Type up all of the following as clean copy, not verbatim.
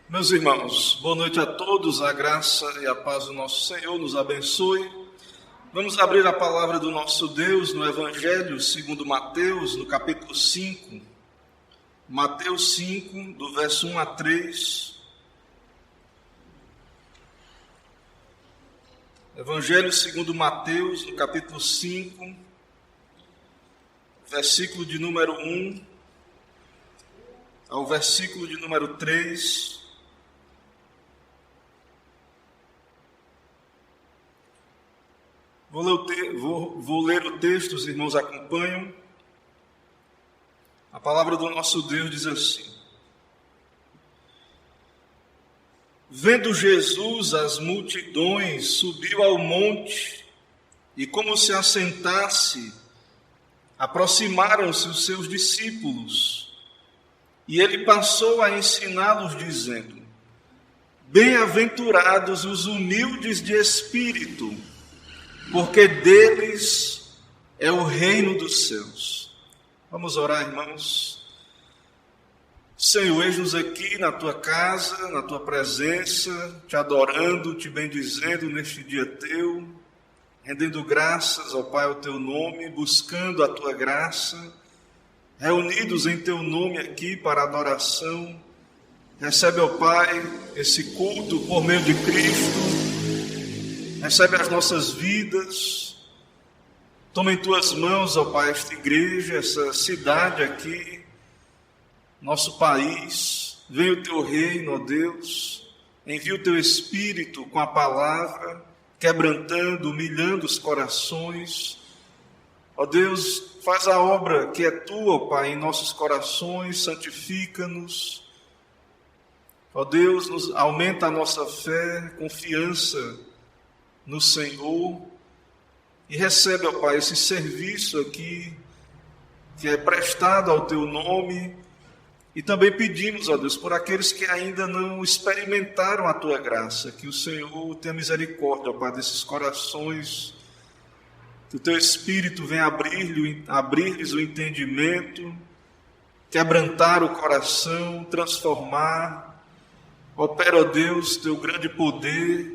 Meus irmãos, boa noite a todos, a graça e a paz do nosso Senhor nos abençoe. Vamos abrir a palavra do nosso Deus no Evangelho segundo Mateus, no capítulo 5. Mateus 5, do verso 1 a 3. Evangelho segundo Mateus, no capítulo 5, versículo de número 1 ao versículo de número 3. Vou ler o texto, os irmãos acompanham. A palavra do nosso Deus diz assim: Vendo Jesus as multidões, subiu ao monte, e como se assentasse, aproximaram-se os seus discípulos, e ele passou a ensiná-los, dizendo: Bem-aventurados os humildes de espírito, porque deles é o reino dos céus. Vamos orar, irmãos. Senhor, eis-nos aqui na tua casa, na tua presença, te adorando, te bendizendo neste dia teu, rendendo graças ao Pai, ao teu nome, buscando a tua graça, reunidos em teu nome aqui para adoração. Recebe, ó Pai, esse culto por meio de Cristo. Recebe as nossas vidas. Toma em tuas mãos, ó Pai, esta igreja, essa cidade aqui, nosso país. Venha o teu reino, ó Deus. Envia o teu Espírito com a palavra, quebrantando, humilhando os corações. Ó Deus, faz a obra que é tua, ó Pai, em nossos corações, santifica-nos. Ó Deus, aumenta a nossa fé, confiança no Senhor, e recebe, ó Pai, esse serviço aqui, que é prestado ao teu nome, e também pedimos, ó Deus, por aqueles que ainda não experimentaram a tua graça, que o Senhor tenha misericórdia, ó Pai, desses corações, que o teu Espírito venha abrir-lhes o entendimento, quebrantar o coração, transformar. Opera, ó Deus, teu grande poder,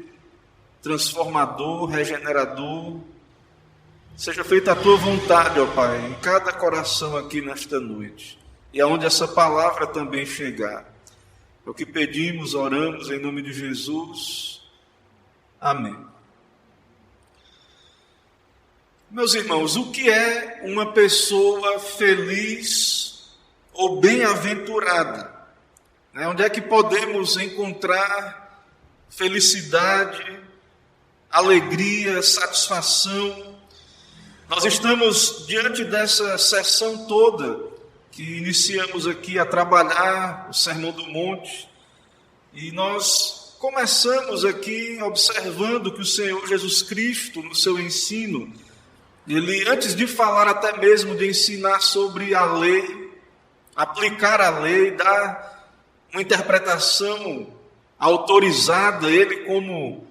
transformador, regenerador. Seja feita a tua vontade, ó Pai, em cada coração aqui nesta noite, e aonde essa palavra também chegar. É o que pedimos, oramos em nome de Jesus. Amém. Meus irmãos, o que é uma pessoa feliz ou bem-aventurada? Onde é que podemos encontrar felicidade, alegria, satisfação? Nós estamos diante dessa sessão toda que iniciamos aqui a trabalhar o Sermão do Monte, e nós começamos aqui observando que o Senhor Jesus Cristo, no seu ensino, ele, antes de falar até mesmo de ensinar sobre a lei, aplicar a lei, dar uma interpretação autorizada, ele como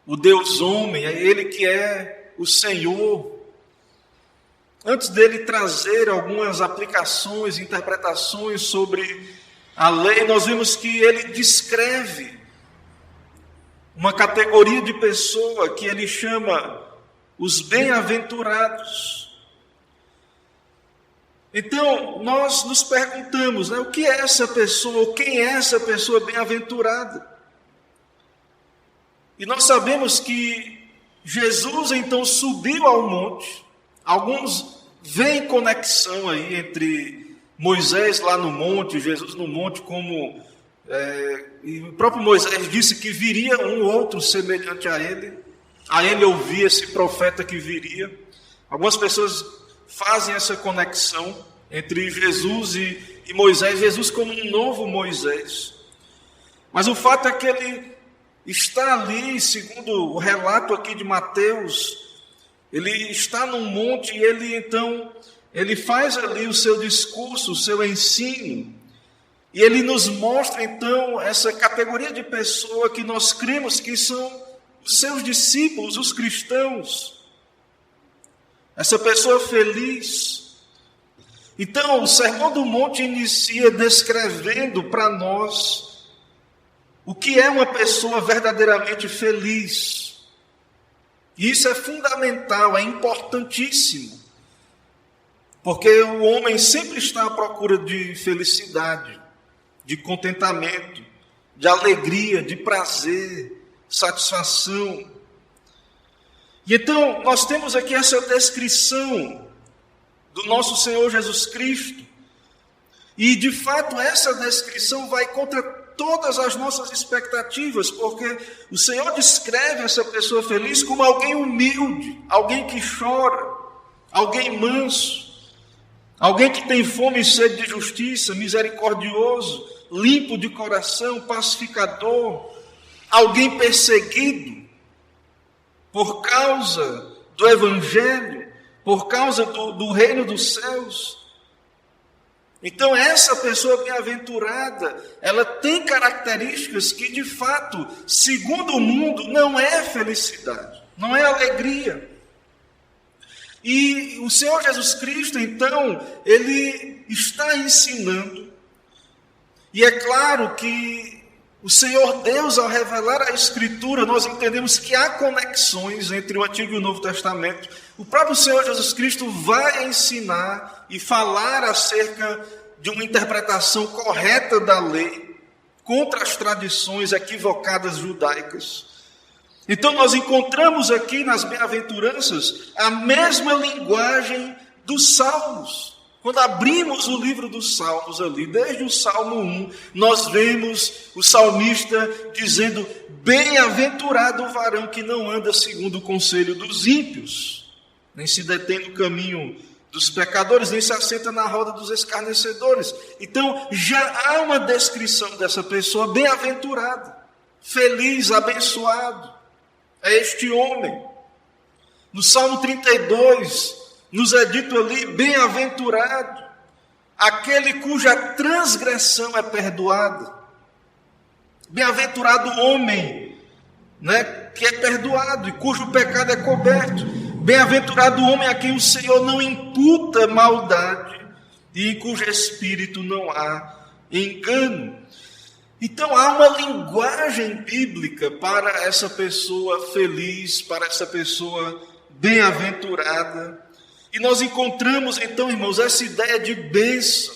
o Deus homem, é ele que é o Senhor. Antes dele trazer algumas aplicações, interpretações sobre a lei, nós vimos que ele descreve uma categoria de pessoa que ele chama os bem-aventurados. Então, nós nos perguntamos, o que é essa pessoa, ou quem é essa pessoa bem-aventurada? E nós sabemos que Jesus então subiu ao monte. Alguns veem conexão aí entre Moisés lá no monte, Jesus no monte, como e o próprio Moisés disse que viria um outro semelhante a ele ouvia esse profeta que viria. Algumas pessoas fazem essa conexão entre Jesus e Moisés, Jesus como um novo Moisés. Mas o fato é que ele está ali, segundo o relato aqui de Mateus, ele está num monte e ele faz ali o seu discurso, o seu ensino, e ele nos mostra então essa categoria de pessoa que nós cremos que são os seus discípulos, os cristãos, essa pessoa feliz. Então, o Sermão do Monte inicia descrevendo para nós o que é uma pessoa verdadeiramente feliz. E isso é fundamental, é importantíssimo. Porque o homem sempre está à procura de felicidade, de contentamento, de alegria, de prazer, satisfação. E então, nós temos aqui essa descrição do nosso Senhor Jesus Cristo. E, de fato, essa descrição vai contra todas as nossas expectativas, porque o Senhor descreve essa pessoa feliz como alguém humilde, alguém que chora, alguém manso, alguém que tem fome e sede de justiça, misericordioso, limpo de coração, pacificador, alguém perseguido por causa do Evangelho, por causa do reino dos céus. Então essa pessoa bem-aventurada, ela tem características que de fato, segundo o mundo, não é felicidade, não é alegria. E o Senhor Jesus Cristo, então, ele está ensinando, e é claro que o Senhor Deus, ao revelar a Escritura, nós entendemos que há conexões entre o Antigo e o Novo Testamento. O próprio Senhor Jesus Cristo vai ensinar e falar acerca de uma interpretação correta da lei contra as tradições equivocadas judaicas. Então nós encontramos aqui nas bem-aventuranças a mesma linguagem dos Salmos. Quando abrimos o livro dos Salmos ali, desde o Salmo 1, nós vemos o salmista dizendo: bem-aventurado o varão que não anda segundo o conselho dos ímpios, nem se detém no caminho dos pecadores, nem se assenta na roda dos escarnecedores. Então já há uma descrição dessa pessoa bem-aventurada, feliz, abençoado. É este homem. No Salmo 32, nos é dito ali: bem-aventurado aquele cuja transgressão é perdoada. Bem-aventurado o homem, que é perdoado e cujo pecado é coberto. Bem-aventurado o homem a quem o Senhor não imputa maldade e em cujo espírito não há engano. Então há uma linguagem bíblica para essa pessoa feliz, para essa pessoa bem-aventurada. E nós encontramos então, irmãos, essa ideia de bênção,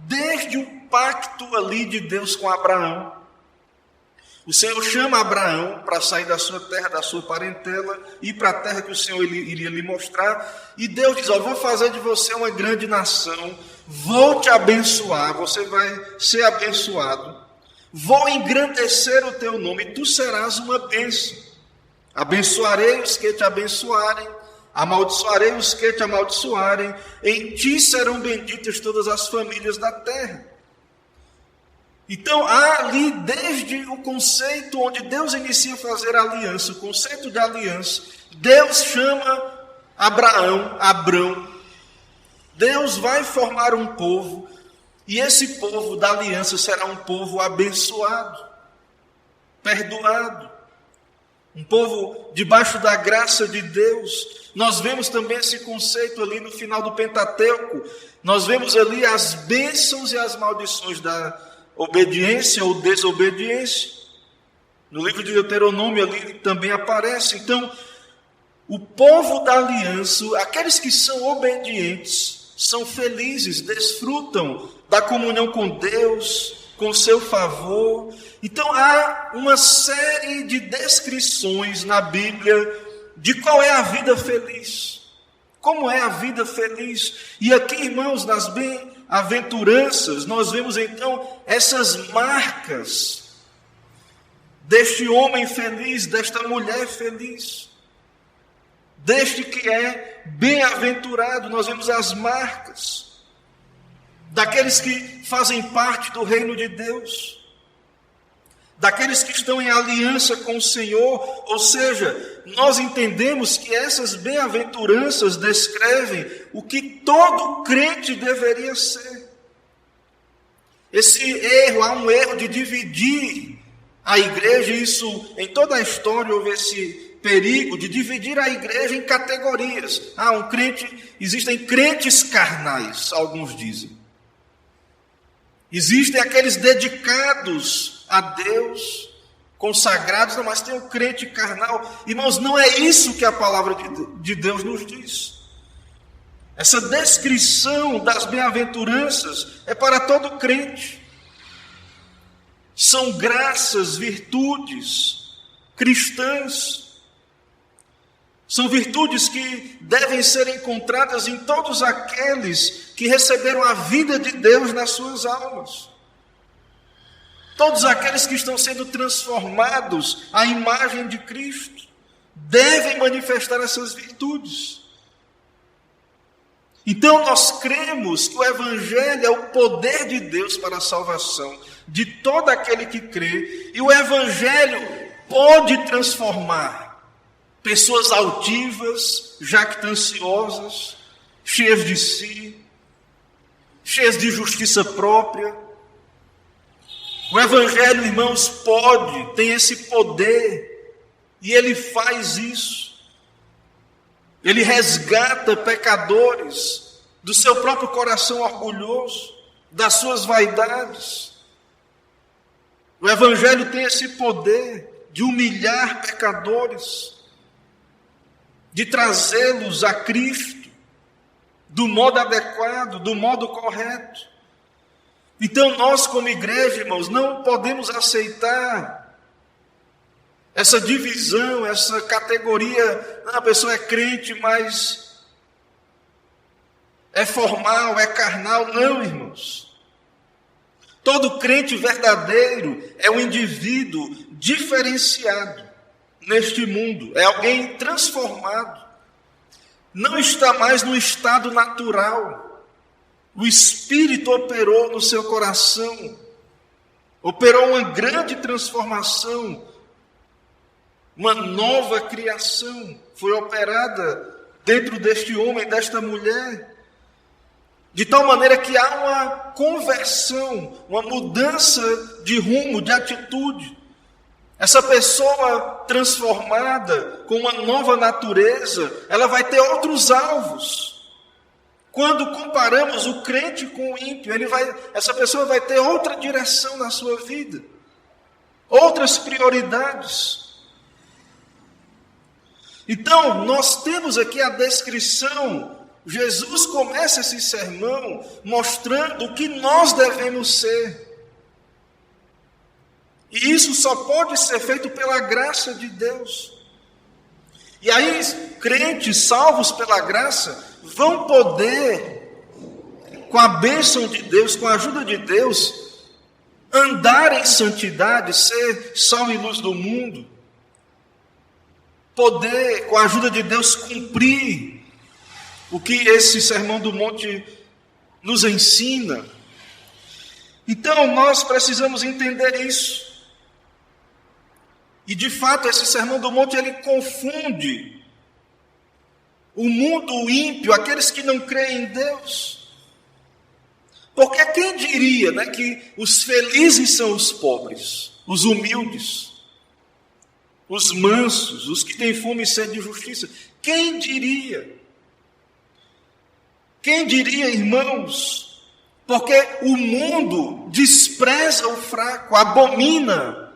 desde o pacto ali de Deus com Abraão. O Senhor chama Abraão para sair da sua terra, da sua parentela, e ir para a terra que o Senhor iria lhe mostrar. E Deus diz: vou fazer de você uma grande nação, vou te abençoar, você vai ser abençoado. Vou engrandecer o teu nome, e tu serás uma bênção. Abençoarei os que te abençoarem, amaldiçoarei os que te amaldiçoarem, em ti serão benditas todas as famílias da terra. Então há ali, desde o conceito onde Deus inicia a fazer a aliança, o conceito de aliança, Deus chama Abrão, Deus vai formar um povo, e esse povo da aliança será um povo abençoado, perdoado, um povo debaixo da graça de Deus. Nós vemos também esse conceito ali no final do Pentateuco. Nós vemos ali as bênçãos e as maldições da obediência ou desobediência. No livro de Deuteronômio ali também aparece. Então, o povo da aliança, aqueles que são obedientes, são felizes, desfrutam da comunhão com Deus, com seu favor. Então há uma série de descrições na Bíblia de qual é a vida feliz. Como é a vida feliz? E aqui, irmãos, nas bem-aventuranças, nós vemos então essas marcas deste homem feliz, desta mulher feliz, deste que é bem-aventurado. Nós vemos as marcas daqueles que fazem parte do reino de Deus, daqueles que estão em aliança com o Senhor. Ou seja, nós entendemos que essas bem-aventuranças descrevem o que todo crente deveria ser. Há um erro de dividir a igreja, isso em toda a história houve esse perigo de dividir a igreja em categorias. Existem crentes carnais, alguns dizem. Existem aqueles dedicados a Deus, consagrados, não, mas tem o crente carnal. Irmãos, não é isso que a palavra de Deus nos diz. Essa descrição das bem-aventuranças é para todo crente. São graças, virtudes cristãs. São virtudes que devem ser encontradas em todos aqueles que receberam a vida de Deus nas suas almas. Todos aqueles que estão sendo transformados à imagem de Cristo devem manifestar essas virtudes. Então nós cremos que o Evangelho é o poder de Deus para a salvação de todo aquele que crê, e o Evangelho pode transformar pessoas altivas, jactanciosas, cheias de si, cheias de justiça própria. O Evangelho, irmãos, tem esse poder, e ele faz isso. Ele resgata pecadores do seu próprio coração orgulhoso, das suas vaidades. O Evangelho tem esse poder de humilhar pecadores, de trazê-los a Cristo, do modo adequado, do modo correto. Então nós, como igreja, irmãos, não podemos aceitar essa divisão, essa categoria. A pessoa é crente, mas é formal, é carnal. Não, irmãos. Todo crente verdadeiro é um indivíduo diferenciado neste mundo. É alguém transformado. Não está mais no estado natural. O Espírito operou no seu coração. Operou uma grande transformação. Uma nova criação foi operada dentro deste homem, desta mulher, de tal maneira que há uma conversão, uma mudança de rumo, de atitude. Essa pessoa transformada, com uma nova natureza, ela vai ter outros alvos. Quando comparamos o crente com o ímpio, essa pessoa vai ter outra direção na sua vida, outras prioridades. Então, nós temos aqui a descrição. Jesus começa esse sermão mostrando o que nós devemos ser. E isso só pode ser feito pela graça de Deus. E aí, crentes salvos pela graça vão poder, com a bênção de Deus, com a ajuda de Deus, andar em santidade, ser sal e luz do mundo. Poder, com a ajuda de Deus, cumprir o que esse Sermão do Monte nos ensina. Então, nós precisamos entender isso. E, de fato, esse Sermão do Monte, ele confunde o mundo ímpio, aqueles que não creem em Deus. Porque quem diria, né, que os felizes são os pobres, os humildes, os mansos, os que têm fome e sede de justiça? Quem diria? Quem diria, irmãos? Porque o mundo despreza o fraco, abomina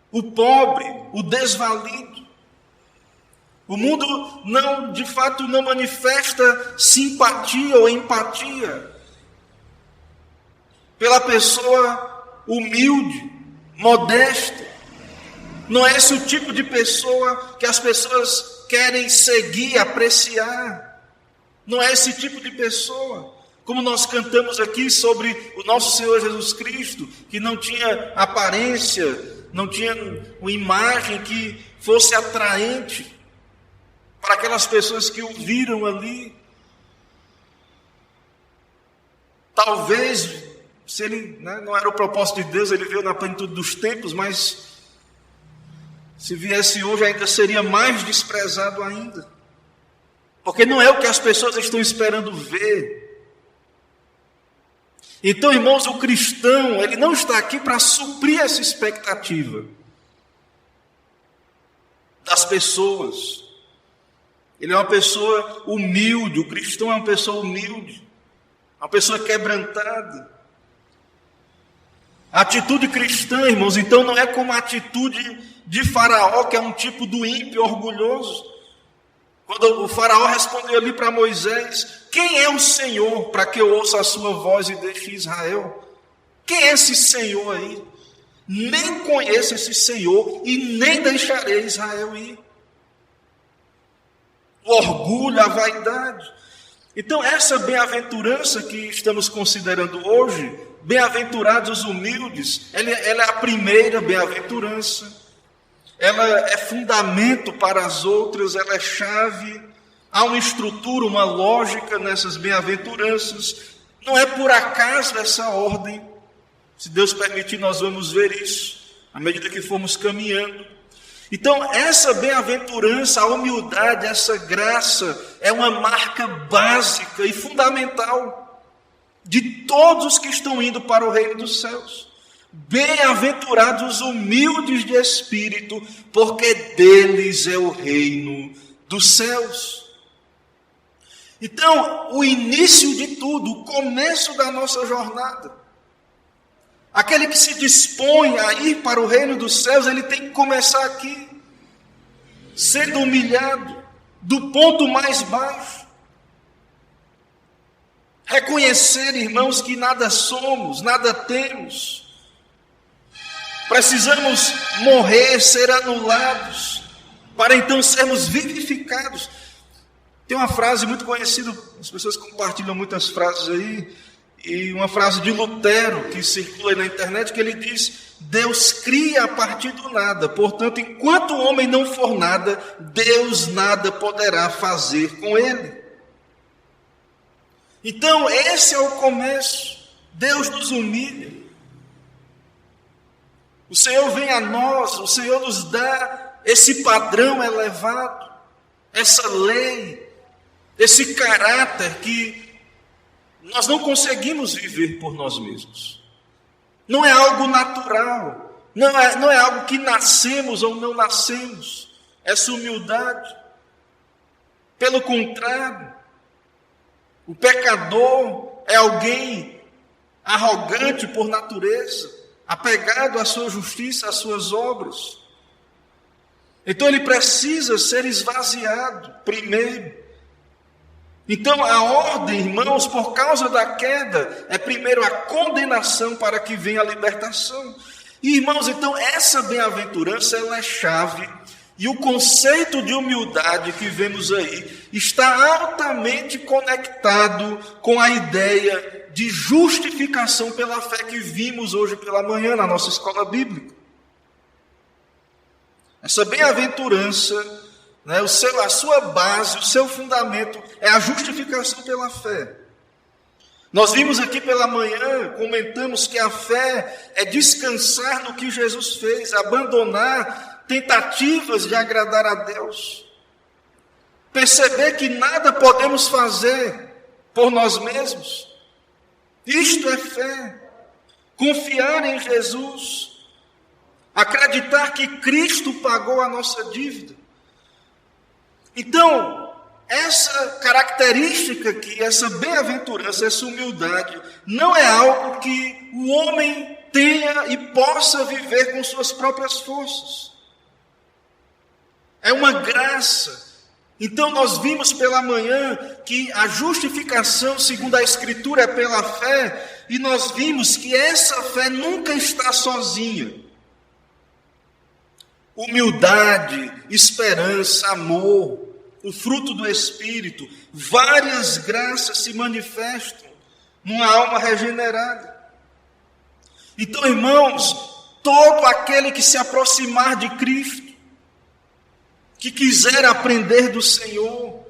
o pobre, o desvalido. O mundo de fato não manifesta simpatia ou empatia pela pessoa humilde, modesta. Não é esse o tipo de pessoa que as pessoas querem seguir, apreciar. Não é esse tipo de pessoa. Como nós cantamos aqui sobre o nosso Senhor Jesus Cristo, que não tinha aparência, não tinha uma imagem que fosse atraente para aquelas pessoas que o viram ali. Talvez, se ele não era o propósito de Deus, ele veio na plenitude dos tempos, mas se viesse hoje ainda seria mais desprezado ainda. Porque não é o que as pessoas estão esperando ver. Então, irmãos, o cristão, ele não está aqui para suprir essa expectativa das pessoas. Ele é uma pessoa humilde, o cristão é uma pessoa humilde, uma pessoa quebrantada. A atitude cristã, irmãos, então não é como a atitude de Faraó, que é um tipo do ímpio orgulhoso. Quando o Faraó respondeu ali para Moisés: quem é o Senhor para que eu ouça a sua voz e deixe Israel? Quem é esse Senhor aí? Nem conheço esse Senhor e nem deixarei Israel ir. O orgulho, a vaidade. Então essa bem-aventurança que estamos considerando hoje, bem-aventurados os humildes, ela é a primeira bem-aventurança. Ela é fundamento para as outras, ela é chave. Há uma estrutura, uma lógica nessas bem-aventuranças. Não é por acaso essa ordem. Se Deus permitir, nós vamos ver isso à medida que formos caminhando. Então, essa bem-aventurança, a humildade, essa graça, é uma marca básica e fundamental de todos os que estão indo para o reino dos céus. Bem-aventurados os humildes de espírito, porque deles é o reino dos céus. Então, o início de tudo, o começo da nossa jornada, aquele que se dispõe a ir para o reino dos céus, ele tem que começar aqui, sendo humilhado, do ponto mais baixo. Reconhecer, irmãos, que nada somos, nada temos. Precisamos morrer, ser anulados, para então sermos vivificados. Tem uma frase muito conhecida, as pessoas compartilham muitas frases aí, e uma frase de Lutero, que circula aí na internet, que ele diz: Deus cria a partir do nada, portanto, enquanto o homem não for nada, Deus nada poderá fazer com ele. Então, esse é o começo. Deus nos humilha. O Senhor vem a nós, o Senhor nos dá esse padrão elevado, essa lei, esse caráter que nós não conseguimos viver por nós mesmos. Não é algo natural, não é algo que nascemos ou não nascemos, essa humildade. Pelo contrário, o pecador é alguém arrogante por natureza, apegado à sua justiça, às suas obras. Então ele precisa ser esvaziado primeiro. Então a ordem, irmãos, por causa da queda, é primeiro a condenação para que venha a libertação. E irmãos, então essa bem-aventurança, ela é chave. E o conceito de humildade que vemos aí está altamente conectado com a ideia de justificação pela fé que vimos hoje pela manhã na nossa escola bíblica. Essa bem-aventurança, né, a sua base, o seu fundamento é a justificação pela fé. Nós vimos aqui pela manhã, comentamos que a fé é descansar no que Jesus fez, abandonar tentativas de agradar a Deus. Perceber que nada podemos fazer por nós mesmos. Isto é fé. Confiar em Jesus. Acreditar que Cristo pagou a nossa dívida. Então, essa característica aqui, essa bem-aventurança, essa humildade, não é algo que o homem tenha e possa viver com suas próprias forças. É uma graça. Então nós vimos pela manhã que a justificação, segundo a Escritura, é pela fé, e nós vimos que essa fé nunca está sozinha. Humildade, esperança, amor, o fruto do Espírito, várias graças se manifestam numa alma regenerada. Então, irmãos, todo aquele que se aproximar de Cristo, que quiser aprender do Senhor,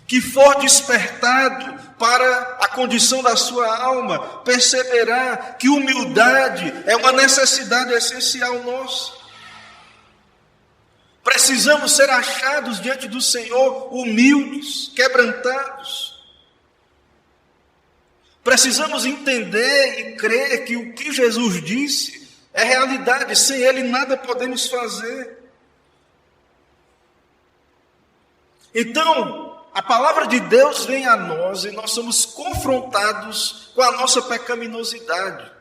que for despertado para a condição da sua alma, perceberá que humildade é uma necessidade essencial nossa. Precisamos ser achados diante do Senhor humildes, quebrantados. Precisamos entender e crer que o que Jesus disse é realidade, sem Ele nada podemos fazer. Então, a palavra de Deus vem a nós e nós somos confrontados com a nossa pecaminosidade.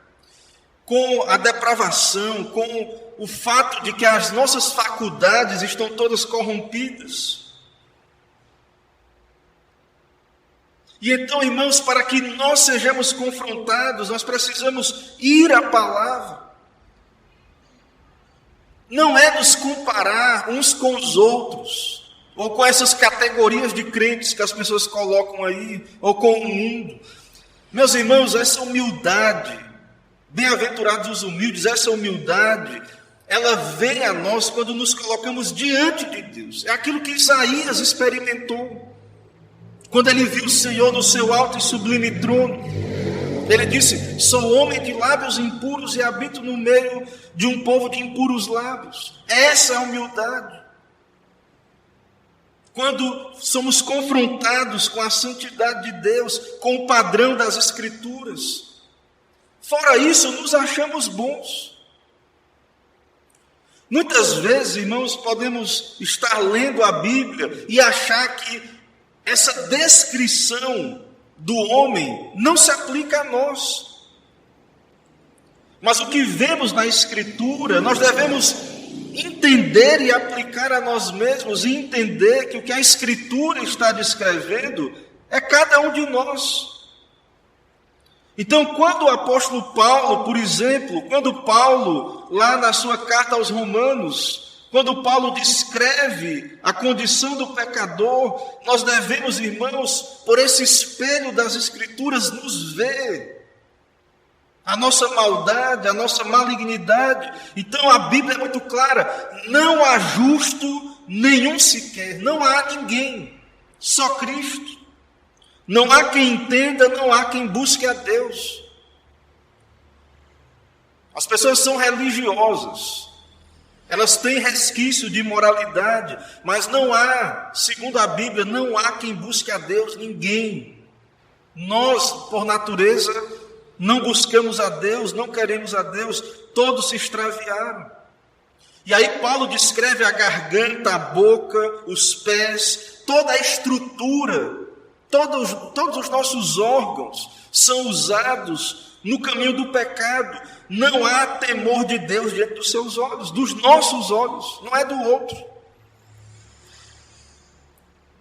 com a depravação, com o fato de que as nossas faculdades estão todas corrompidas. E então, irmãos, para que nós sejamos confrontados, nós precisamos ir à palavra. Não é nos comparar uns com os outros, ou com essas categorias de crentes que as pessoas colocam aí, ou com o mundo. Meus irmãos, essa humildade, bem-aventurados os humildes, essa humildade, ela vem a nós quando nos colocamos diante de Deus. É aquilo que Isaías experimentou, quando ele viu o Senhor no seu alto e sublime trono. Ele disse: sou homem de lábios impuros e habito no meio de um povo de impuros lábios. Essa é a humildade. Quando somos confrontados com a santidade de Deus, com o padrão das Escrituras. Fora isso, nos achamos bons. Muitas vezes, irmãos, podemos estar lendo a Bíblia e achar que essa descrição do homem não se aplica a nós. Mas o que vemos na Escritura, nós devemos entender e aplicar a nós mesmos, e entender que o que a Escritura está descrevendo é cada um de nós. Então, quando o apóstolo Paulo, por exemplo, quando Paulo, lá na sua carta aos Romanos, quando Paulo descreve a condição do pecador, nós devemos, irmãos, por esse espelho das Escrituras, nos ver a nossa maldade, a nossa malignidade. Então a Bíblia é muito clara: não há justo nenhum sequer, não há ninguém, só Cristo. Não há quem entenda, não há quem busque a Deus. As pessoas são religiosas, elas têm resquício de moralidade, mas não há, segundo a Bíblia, não há quem busque a Deus, ninguém. Nós, por natureza, não buscamos a Deus, não queremos a Deus, todos se extraviaram. E aí Paulo descreve a garganta, a boca, os pés, toda a estrutura, todos os nossos órgãos são usados no caminho do pecado. Não há temor de Deus diante dos seus olhos, dos nossos olhos, não é do outro.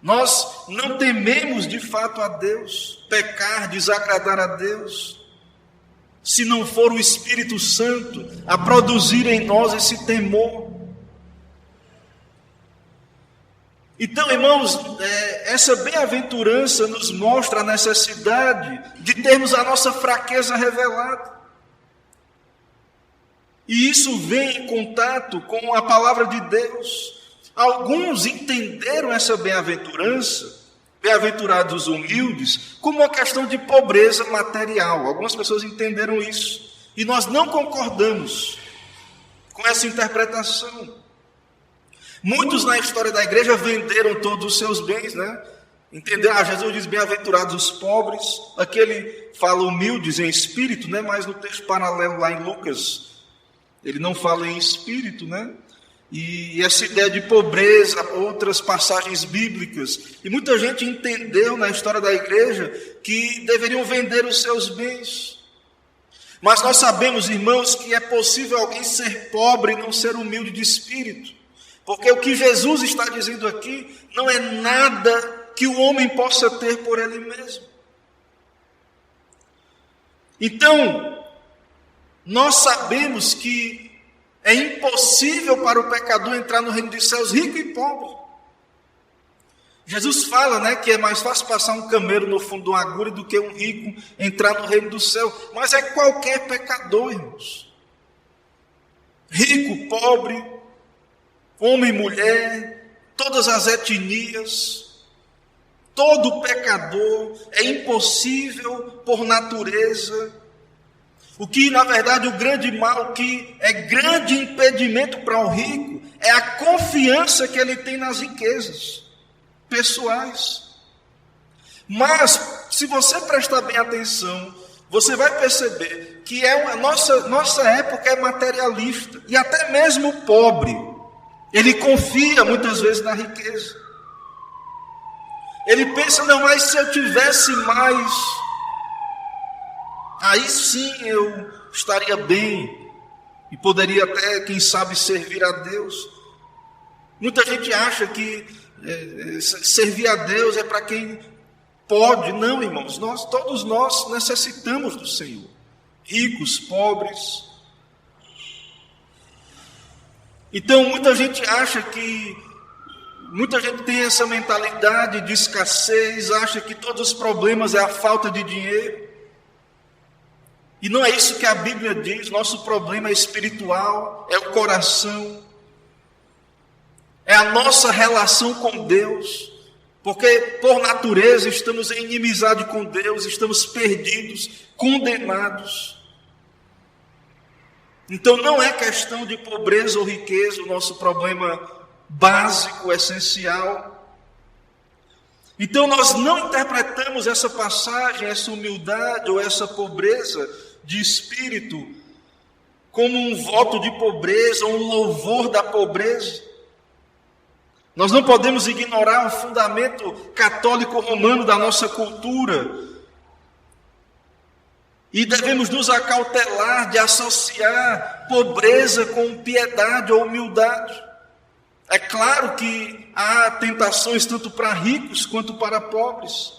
Nós não tememos de fato a Deus, pecar, desagradar a Deus, se não for o Espírito Santo a produzir em nós esse temor. Então, irmãos, essa bem-aventurança nos mostra a necessidade de termos a nossa fraqueza revelada. E isso vem em contato com a palavra de Deus. Alguns entenderam essa bem-aventurança, bem-aventurados os humildes, como uma questão de pobreza material. Algumas pessoas entenderam isso. E nós não concordamos com essa interpretação. Muitos na história da igreja venderam todos os seus bens, né? Entenderam? Jesus diz: bem-aventurados os pobres. Aqui ele fala humildes em espírito, né? Mas no texto paralelo lá em Lucas, ele não fala em espírito, né? E essa ideia de pobreza, outras passagens bíblicas. E muita gente entendeu na história da igreja que deveriam vender os seus bens. Mas nós sabemos, irmãos, que é possível alguém ser pobre e não ser humilde de espírito. Porque o que Jesus está dizendo aqui não é nada que o homem possa ter por ele mesmo. Então, nós sabemos que é impossível para o pecador entrar no reino dos céus rico e pobre. Jesus fala, né, que é mais fácil passar um camelo no fundo de uma agulha do que um rico entrar no reino do céu. Mas é qualquer pecador, irmãos. Rico, pobre, homem, mulher, todas as etnias, todo pecador, é impossível por natureza. O que, na verdade, o grande mal, o que é grande impedimento para o rico, é a confiança que ele tem nas riquezas pessoais. Mas, se você prestar bem atenção, você vai perceber que a nossa época é materialista, e até mesmo o pobre, ele confia muitas vezes na riqueza. Ele pensa: não, mas se eu tivesse mais, aí sim eu estaria bem e poderia até, quem sabe, servir a Deus. Muita gente acha que servir a Deus é para quem pode. Não, irmãos, todos nós necessitamos do Senhor, ricos, pobres. Então muita gente tem essa mentalidade de escassez, acha que todos os problemas é a falta de dinheiro. E não é isso que a Bíblia diz. Nosso problema é espiritual, é o coração, é a nossa relação com Deus, porque por natureza estamos em inimizade com Deus, estamos perdidos, condenados. Então não é questão de pobreza ou riqueza o nosso problema básico, essencial. Então nós não interpretamos essa passagem, essa humildade ou essa pobreza de espírito como um voto de pobreza ou um louvor da pobreza. Nós não podemos ignorar o fundamento católico romano da nossa cultura e devemos nos acautelar de associar pobreza com piedade ou humildade. É claro que há tentações tanto para ricos quanto para pobres.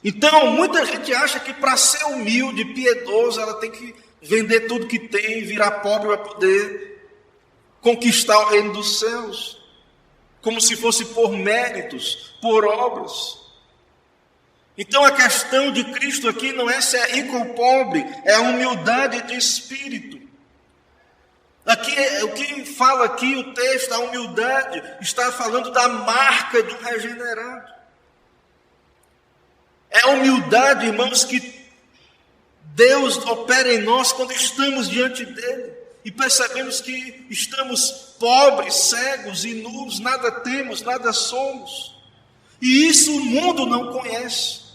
Então, muita gente acha que para ser humilde, piedoso, ela tem que vender tudo que tem, virar pobre para poder conquistar o reino dos céus, como se fosse por méritos, por obras. Então a questão de Cristo aqui não é se é rico ou pobre, é a humildade de espírito. O que fala aqui o texto, a humildade, está falando da marca de um regenerado. É a humildade, irmãos, que Deus opera em nós quando estamos diante dele e percebemos que estamos pobres, cegos e nus, nada temos, nada somos. E isso o mundo não conhece.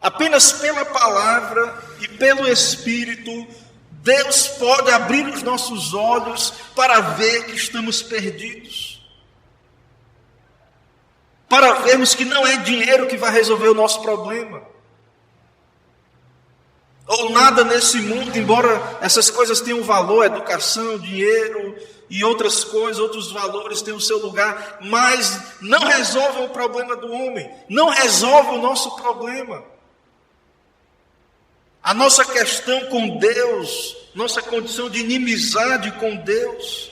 Apenas pela palavra e pelo Espírito, Deus pode abrir os nossos olhos para ver que estamos perdidos. Para vermos que não é dinheiro que vai resolver o nosso problema. Ou nada nesse mundo, embora essas coisas tenham valor, educação, dinheiro e outras coisas, outros valores têm o seu lugar, mas não resolvem o problema do homem, não resolve o nosso problema. A nossa questão com Deus, nossa condição de inimizade com Deus.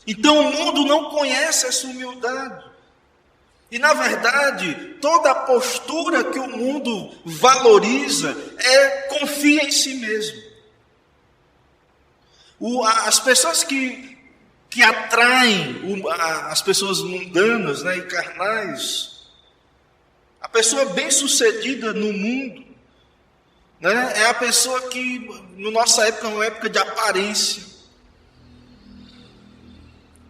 Então o mundo não conhece essa humildade. E na verdade, toda a postura que o mundo valoriza confia em si mesmo. As pessoas que atraem as pessoas mundanas, né, e carnais, a pessoa bem-sucedida no mundo, né, é a pessoa que, na nossa época, é uma época de aparência.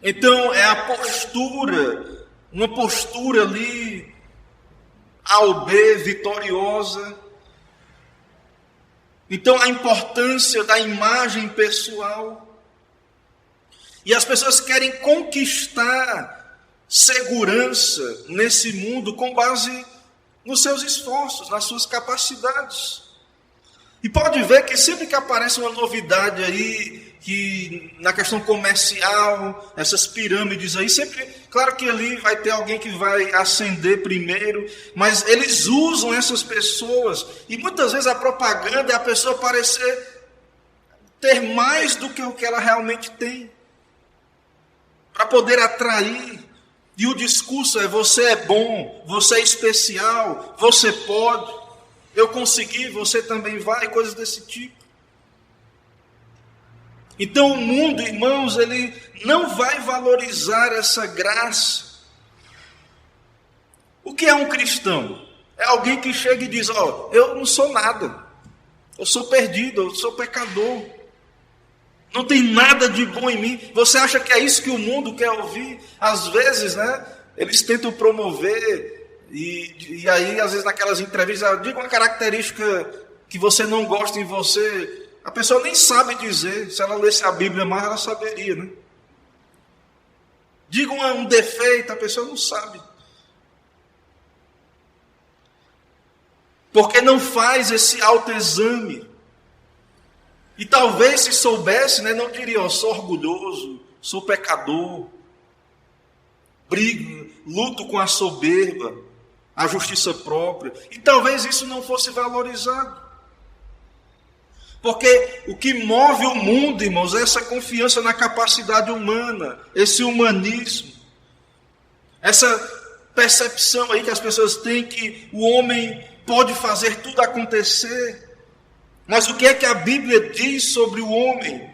Então, é a postura, uma postura ali, A ou B, vitoriosa. Então, a importância da imagem pessoal. E as pessoas querem conquistar segurança nesse mundo com base nos seus esforços, nas suas capacidades. E pode ver que sempre que aparece uma novidade aí, que na questão comercial, essas pirâmides aí, sempre, claro que ali vai ter alguém que vai ascender primeiro, mas eles usam essas pessoas, e muitas vezes a propaganda é a pessoa parecer ter mais do que o que ela realmente tem, para poder atrair. E o discurso é: você é bom, você é especial, você pode, eu consegui, você também vai, coisas desse tipo. Então o mundo, irmãos, ele não vai valorizar essa graça. O que é um cristão? É alguém que chega e diz: eu não sou nada, eu sou perdido, eu sou pecador, não tem nada de bom em mim. Você acha que é isso que o mundo quer ouvir? Às vezes, né, eles tentam promover, e aí às vezes naquelas entrevistas, diga uma característica que você não gosta em você. A pessoa nem sabe dizer. Se ela lesse a Bíblia mais, ela saberia, né? Diga um defeito, a pessoa não sabe. Porque não faz esse autoexame. E talvez se soubesse, né, não diria, sou orgulhoso, sou pecador, brigo, luto com a soberba, a justiça própria. E talvez isso não fosse valorizado. Porque o que move o mundo, irmãos, é essa confiança na capacidade humana, esse humanismo, essa percepção aí que as pessoas têm que o homem pode fazer tudo acontecer. Mas o que é que a Bíblia diz sobre o homem?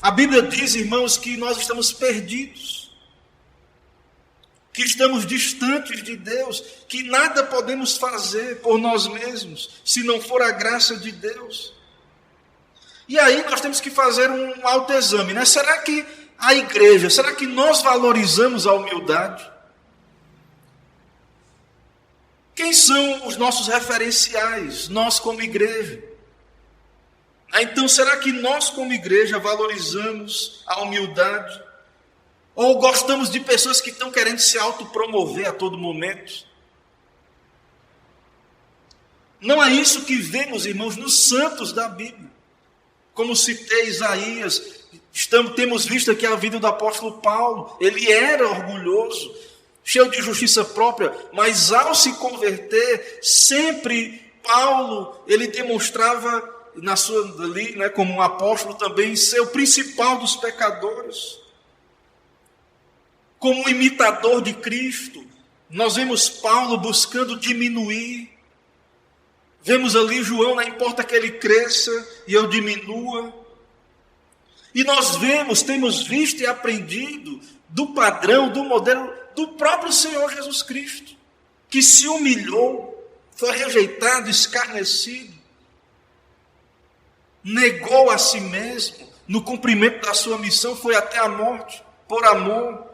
A Bíblia diz, irmãos, que nós estamos perdidos, que estamos distantes de Deus, que nada podemos fazer por nós mesmos, se não for a graça de Deus. E aí nós temos que fazer um autoexame, né? Será que a igreja, será que nós valorizamos a humildade? Quem são os nossos referenciais, nós como igreja? Então, será que nós como igreja valorizamos a humildade? Ou gostamos de pessoas que estão querendo se autopromover a todo momento? Não é isso que vemos, irmãos, nos santos da Bíblia. Como citei Isaías, temos visto aqui a vida do apóstolo Paulo. Ele era orgulhoso, cheio de justiça própria, mas ao se converter, sempre Paulo, ele demonstrava na sua ali, né, como um apóstolo também, ser o principal dos pecadores. Como um imitador de Cristo, nós vemos Paulo buscando diminuir. Vemos ali João, não importa que ele cresça e eu diminua. E nós temos visto e aprendido do padrão, do modelo do próprio Senhor Jesus Cristo, que se humilhou, foi rejeitado, escarnecido, negou a si mesmo, no cumprimento da sua missão, foi até a morte, por amor.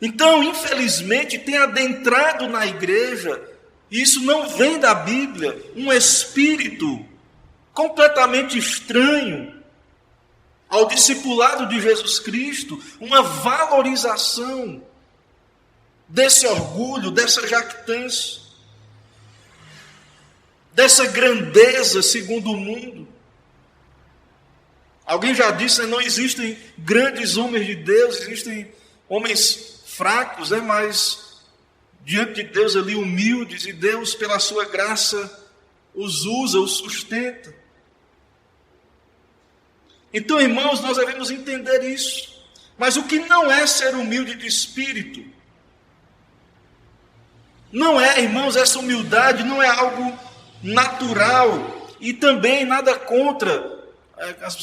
Então, infelizmente, tem adentrado na igreja, e isso não vem da Bíblia, um espírito completamente estranho ao discipulado de Jesus Cristo, uma valorização desse orgulho, dessa jactância, dessa grandeza segundo o mundo. Alguém já disse, não existem grandes homens de Deus, existem homens fracos, mas diante de Deus ali humildes, e Deus pela sua graça os usa, os sustenta. Então, irmãos, nós devemos entender isso. Mas o que não é ser humilde de espírito? Não é, irmãos, essa humildade não é algo natural, e também nada contra.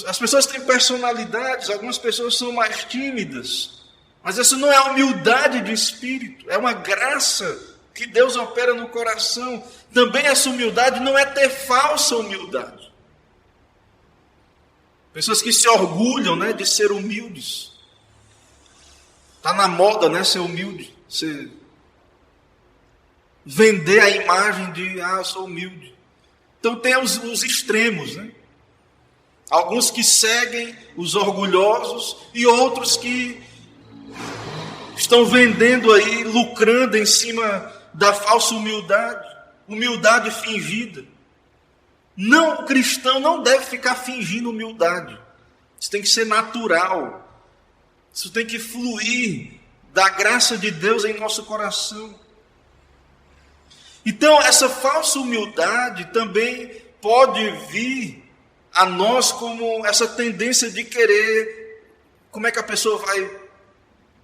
As pessoas têm personalidades, algumas pessoas são mais tímidas, mas essa não é a humildade de espírito, é uma graça que Deus opera no coração. Também essa humildade não é ter falsa humildade. Pessoas que se orgulham, né, de ser humildes. Está na moda, né, ser humilde, vender a imagem de, eu sou humilde. Então tem os extremos, né? Alguns que seguem os orgulhosos e outros que estão vendendo aí, lucrando em cima da falsa humildade, humildade fingida. Não, o cristão não deve ficar fingindo humildade. Isso tem que ser natural. Isso tem que fluir da graça de Deus em nosso coração. Então, essa falsa humildade também pode vir a nós como essa tendência de querer, como é que a pessoa vai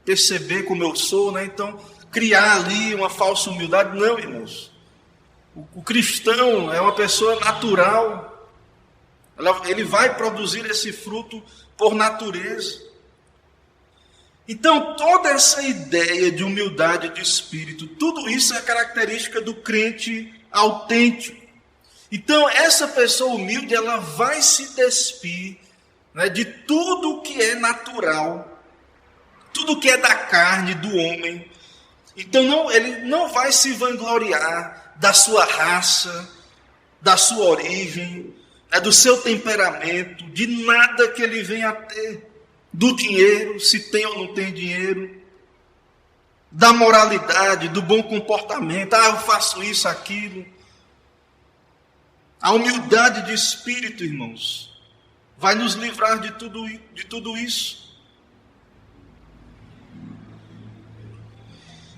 perceber como eu sou, né? Então, criar ali uma falsa humildade. Não, irmãos. O cristão é uma pessoa natural. Ele vai produzir esse fruto por natureza. Então, toda essa ideia de humildade de espírito, tudo isso é característica do crente autêntico. Então, essa pessoa humilde, ela vai se despir, né, de tudo que é natural, tudo que é da carne, do homem. Então, ele não vai se vangloriar da sua raça, da sua origem, né, do seu temperamento, de nada que ele venha a ter. Do dinheiro, se tem ou não tem dinheiro. da moralidade, do bom comportamento. Eu faço isso, aquilo. A humildade de espírito, irmãos, vai nos livrar de tudo isso.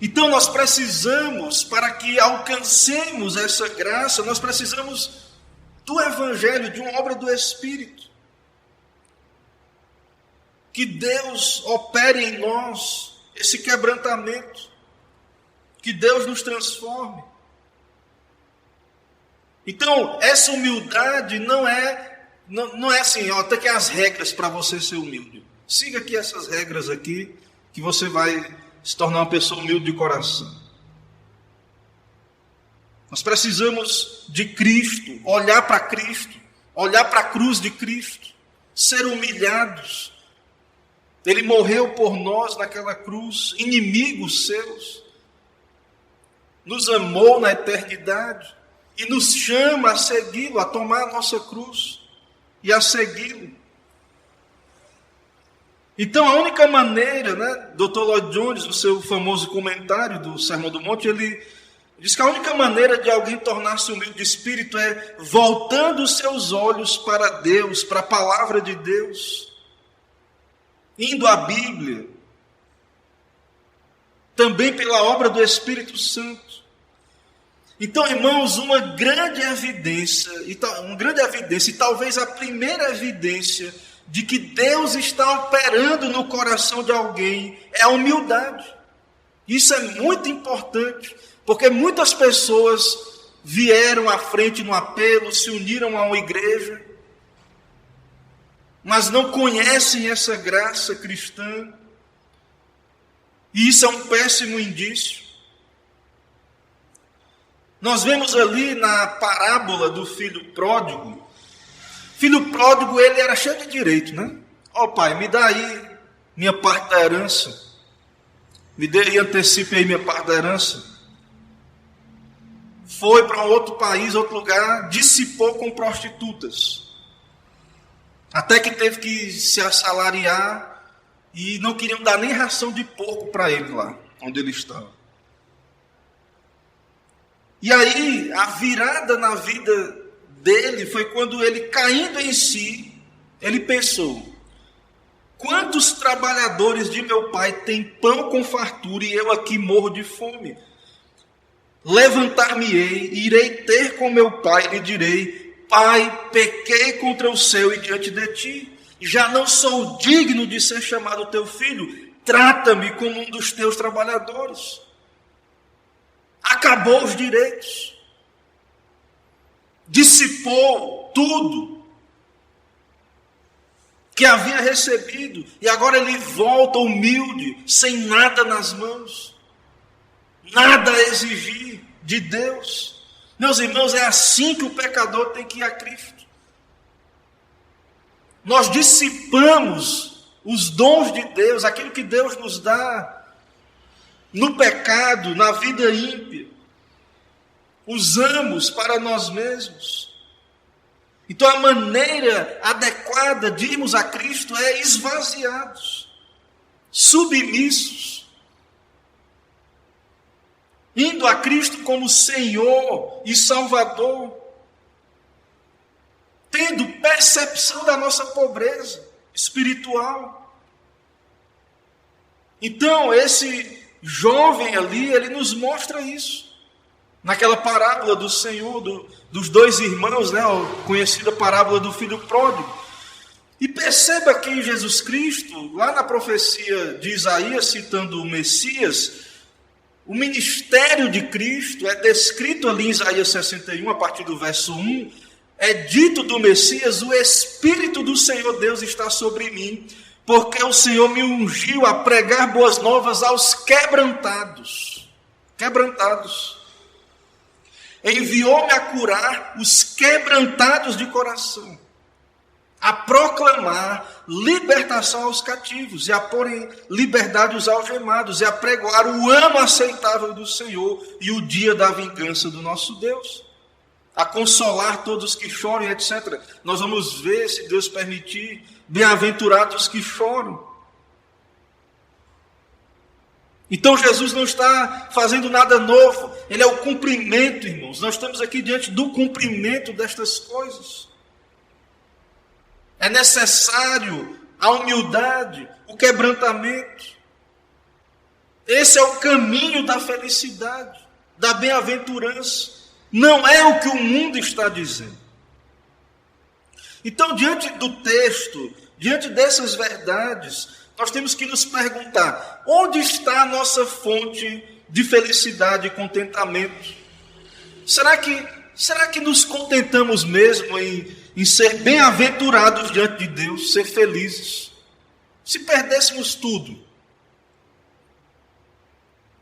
Então nós precisamos, para que alcancemos essa graça, nós precisamos do Evangelho, de uma obra do Espírito. Que Deus opere em nós esse quebrantamento. Que Deus nos transforme. Então, essa humildade não é assim, tem que as regras para você ser humilde. Siga aqui essas regras aqui, que você vai se tornar uma pessoa humilde de coração. Nós precisamos de Cristo, olhar para Cristo, olhar para a cruz de Cristo, ser humilhados. Ele morreu por nós naquela cruz, inimigos seus, nos amou na eternidade e nos chama a segui-lo, a tomar a nossa cruz e a segui-lo. Então, a única maneira, Dr. Lloyd Jones, no seu famoso comentário do Sermão do Monte, ele diz que a única maneira de alguém tornar-se humilde de espírito é voltando os seus olhos para Deus, para a palavra de Deus, indo à Bíblia, também pela obra do Espírito Santo. Então, irmãos, uma grande evidência, e talvez a primeira evidência de que Deus está operando no coração de alguém é a humildade. Isso é muito importante, porque muitas pessoas vieram à frente no apelo, se uniram a uma igreja, mas não conhecem essa graça cristã, e isso é um péssimo indício. Nós vemos ali na parábola do filho pródigo. Filho pródigo, ele era cheio de direito, pai, me dá aí minha parte da herança. Me dê e antecipe aí minha parte da herança. Foi para um outro país, outro lugar, dissipou com prostitutas. Até que teve que se assalariar e não queriam dar nem ração de porco para ele lá, onde ele estava. E aí, a virada na vida dele foi quando ele, caindo em si, ele pensou: quantos trabalhadores de meu pai têm pão com fartura e eu aqui morro de fome? Levantar-me-ei, irei ter com meu pai e lhe direi: Pai, pequei contra o céu e diante de ti, já não sou digno de ser chamado teu filho, trata-me como um dos teus trabalhadores. Acabou os direitos, dissipou tudo que havia recebido, e agora ele volta humilde, sem nada nas mãos, nada a exigir de Deus. Meus irmãos, é assim que o pecador tem que ir a Cristo. Nós dissipamos os dons de Deus, aquilo que Deus nos dá, no pecado, na vida ímpia, usamos para nós mesmos. Então a maneira adequada de irmos a Cristo é esvaziados, submissos, indo a Cristo como Senhor e Salvador, tendo percepção da nossa pobreza espiritual. Então esse jovem ali, ele nos mostra isso. Naquela parábola do Senhor, dos dois irmãos, a conhecida parábola do filho pródigo. E perceba que Jesus Cristo, lá na profecia de Isaías, citando o Messias, o ministério de Cristo é descrito ali em Isaías 61, a partir do verso 1, é dito do Messias: o Espírito do Senhor Deus está sobre mim, porque o Senhor me ungiu a pregar boas novas aos quebrantados. Enviou-me a curar os quebrantados de coração, a proclamar libertação aos cativos, e a pôr em liberdade os algemados, e a pregoar o ano aceitável do Senhor e o dia da vingança do nosso Deus, a consolar todos que choram, etc. Nós vamos ver, se Deus permitir, bem-aventurados que choram. Então Jesus não está fazendo nada novo, ele é o cumprimento, irmãos. Nós estamos aqui diante do cumprimento destas coisas. É necessário a humildade, o quebrantamento. Esse é o caminho da felicidade, da bem-aventurança. Não é o que o mundo está dizendo. Então, diante do texto, diante dessas verdades, nós temos que nos perguntar: onde está a nossa fonte de felicidade e contentamento? Será que nos contentamos mesmo em ser bem-aventurados diante de Deus, ser felizes? Se perdêssemos tudo,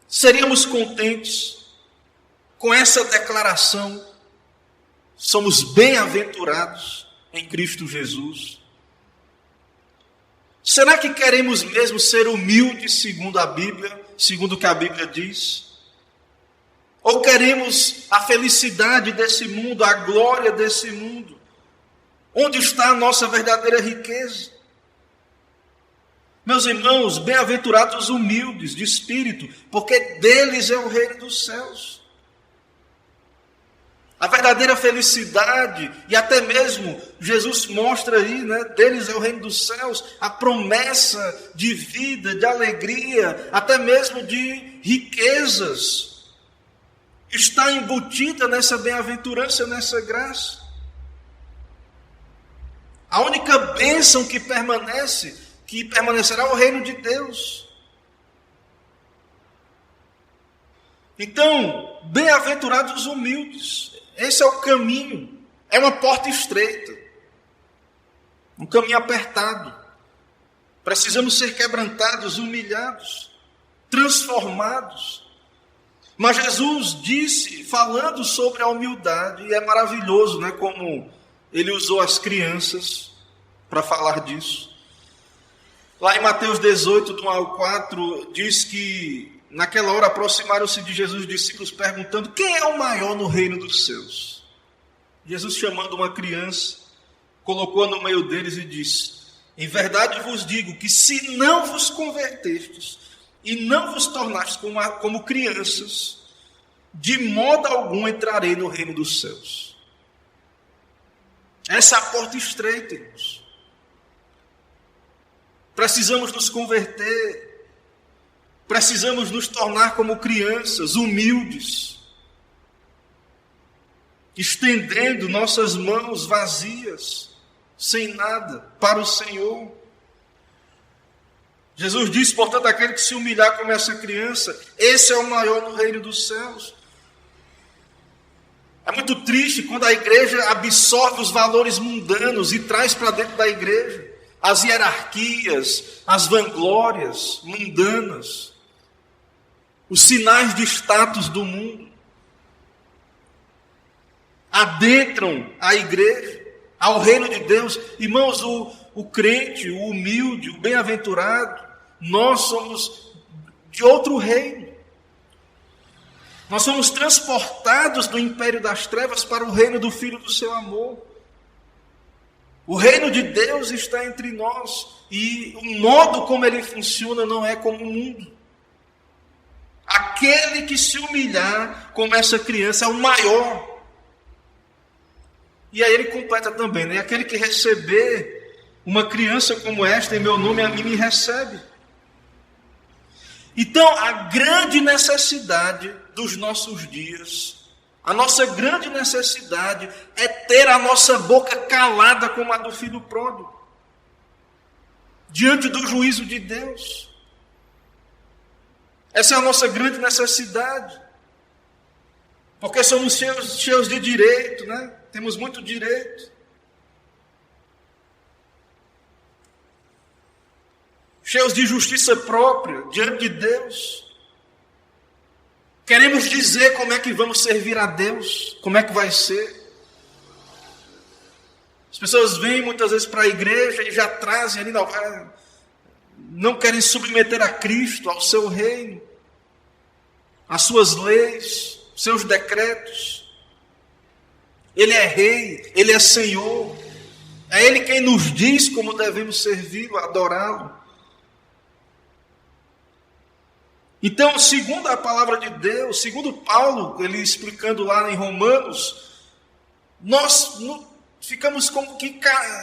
seríamos contentes com essa declaração? Somos bem-aventurados em Cristo Jesus. Será que queremos mesmo ser humildes segundo a Bíblia, segundo o que a Bíblia diz? Ou queremos a felicidade desse mundo, a glória desse mundo? Onde está a nossa verdadeira riqueza? Meus irmãos, bem-aventurados os humildes de espírito, porque deles é o reino dos céus. A verdadeira felicidade, e até mesmo Jesus mostra aí, né, deles é o reino dos céus, a promessa de vida, de alegria, até mesmo de riquezas, está embutida nessa bem-aventurança, nessa graça. A única bênção que permanecerá é o reino de Deus. Então, bem-aventurados os humildes. Esse é o caminho, é uma porta estreita, um caminho apertado. Precisamos ser quebrantados, humilhados, transformados. Mas Jesus disse, falando sobre a humildade, e é maravilhoso, né, como ele usou as crianças para falar disso. Lá em Mateus 18, do 1 ao 4, diz que naquela hora aproximaram-se de Jesus os discípulos perguntando: quem é o maior no reino dos céus? Jesus, chamando uma criança, colocou-a no meio deles e disse: em verdade vos digo que se não vos convertestes e não vos tornastes como crianças, de modo algum entrarei no reino dos céus. Essa é a porta estreita, irmãos. Precisamos nos converter. Precisamos nos tornar como crianças, humildes, estendendo nossas mãos vazias, sem nada, para o Senhor. Jesus disse, portanto, aquele que se humilhar como essa criança, esse é o maior no reino dos céus. É muito triste quando a igreja absorve os valores mundanos e traz para dentro da igreja as hierarquias, as vanglórias mundanas, os sinais de status do mundo, adentram a igreja, ao reino de Deus. Irmãos, o crente, o humilde, o bem-aventurado, nós somos de outro reino. Nós somos transportados do império das trevas para o reino do Filho do seu amor. O reino de Deus está entre nós, e o modo como ele funciona não é como o mundo. Aquele que se humilhar como essa criança é o maior. E aí ele completa também, né? Aquele que receber uma criança como esta em meu nome, a mim me recebe. Então, a grande necessidade dos nossos dias, a nossa grande necessidade é ter a nossa boca calada como a do filho pródigo, diante do juízo de Deus. Essa é a nossa grande necessidade, porque somos cheios de direito, né? Temos muito direito. Cheios de justiça própria diante de Deus. Queremos dizer como é que vamos servir a Deus, como é que vai ser. As pessoas vêm muitas vezes para a igreja e já trazem ali, não querem submeter a Cristo, ao seu reino, às suas leis, seus decretos. Ele é rei, ele é Senhor. É ele quem nos diz como devemos servi-lo, adorá-lo. Então, segundo a palavra de Deus, segundo Paulo, ele explicando lá em Romanos, nós ficamos como que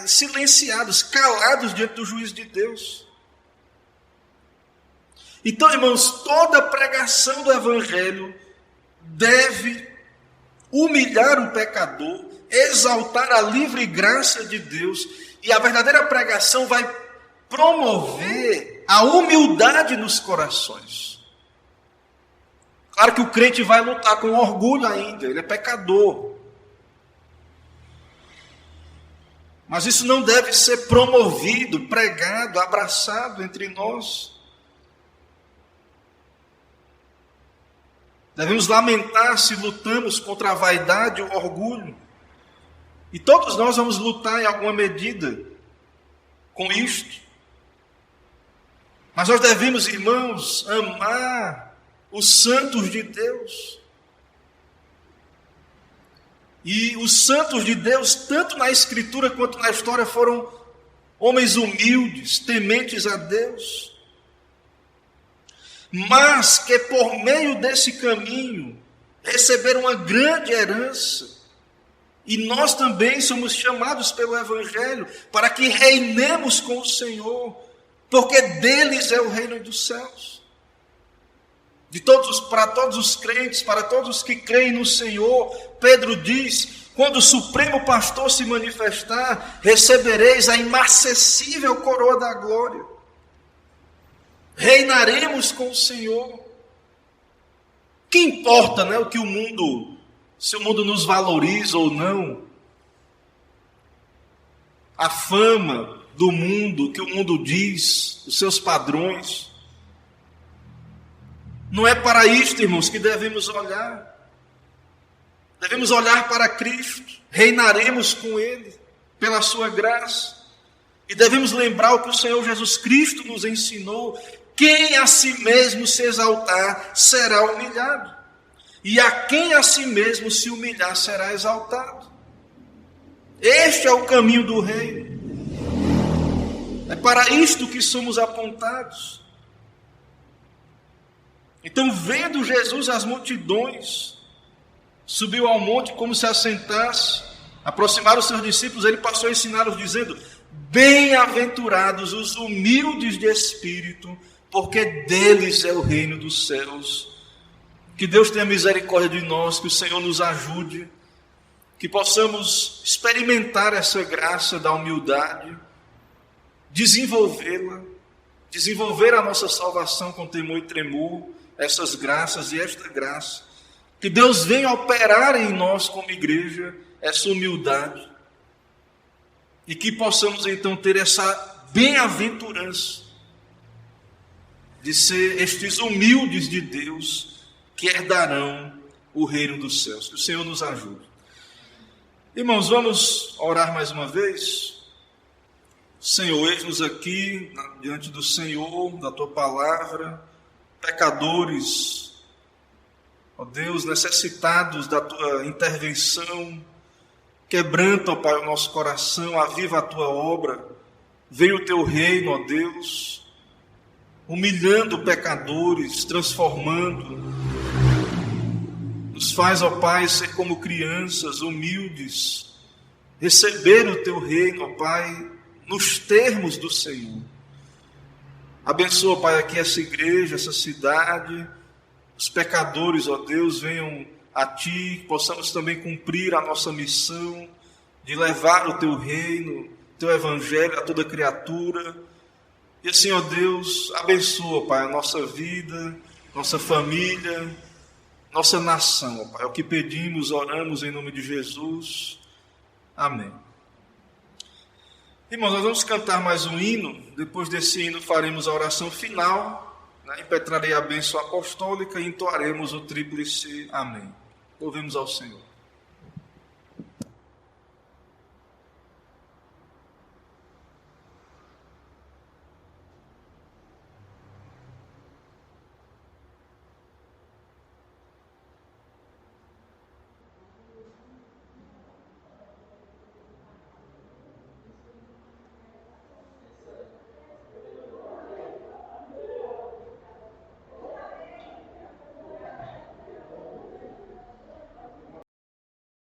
silenciados, calados diante do juízo de Deus. Então, irmãos, toda pregação do Evangelho deve humilhar o pecador, exaltar a livre graça de Deus, e a verdadeira pregação vai promover a humildade nos corações. Claro que o crente vai lutar com orgulho ainda, ele é pecador. Mas isso não deve ser promovido, pregado, abraçado entre nós. Devemos lamentar se lutamos contra a vaidade e o orgulho. E todos nós vamos lutar em alguma medida com isto. Mas nós devemos, irmãos, amar os santos de Deus. E os santos de Deus, tanto na Escritura quanto na história, foram homens humildes, tementes a Deus. Mas que por meio desse caminho receberam uma grande herança. E nós também somos chamados pelo Evangelho para que reinemos com o Senhor, porque deles é o reino dos céus. Para todos os crentes, para todos os que creem no Senhor, Pedro diz: quando o Supremo Pastor se manifestar, recebereis a inacessível coroa da glória. Reinaremos com o Senhor. Que importa, né, o que o mundo, se o mundo nos valoriza ou não? A fama do mundo, o que o mundo diz, os seus padrões. Não é para isto, irmãos, que devemos olhar. Devemos olhar para Cristo. Reinaremos com Ele, pela sua graça. E devemos lembrar o que o Senhor Jesus Cristo nos ensinou: quem a si mesmo se exaltar será humilhado, e a quem a si mesmo se humilhar será exaltado. Este é o caminho do reino. É para isto que somos apontados. Então, vendo Jesus as multidões, subiu ao monte como se assentasse, aproximaram os seus discípulos, ele passou a ensiná-los dizendo: bem-aventurados os humildes de espírito, porque deles é o reino dos céus. Que Deus tenha misericórdia de nós, que o Senhor nos ajude, que possamos experimentar essa graça da humildade, desenvolvê-la, desenvolver a nossa salvação com temor e tremor, essas graças e esta graça. Que Deus venha operar em nós como igreja essa humildade, e que possamos então ter essa bem-aventurança de ser estes humildes de Deus que herdarão o reino dos céus. Que o Senhor nos ajude. Irmãos, vamos orar mais uma vez. Senhor, eis-nos aqui diante do Senhor, da Tua palavra, pecadores, ó Deus, necessitados da Tua intervenção. Quebranta, ó Pai, o nosso coração, aviva a Tua obra, venha o Teu reino, ó Deus, humilhando pecadores, transformando. Nos faz, ó Pai, ser como crianças humildes, receber o Teu reino, ó Pai, nos termos do Senhor. Abençoa, Pai, aqui essa igreja, essa cidade, os pecadores, ó Deus, venham a Ti, possamos também cumprir a nossa missão de levar o Teu reino, o Teu evangelho a toda criatura. E assim, ó Deus, abençoa, Pai, a nossa vida, nossa família, nossa nação, ó Pai. É o que pedimos, oramos em nome de Jesus. Amém. Irmãos, nós vamos cantar mais um hino. Depois desse hino faremos a oração final, né? Impetrarei a bênção apostólica e entoaremos o tríplice amém. Louvemos ao Senhor.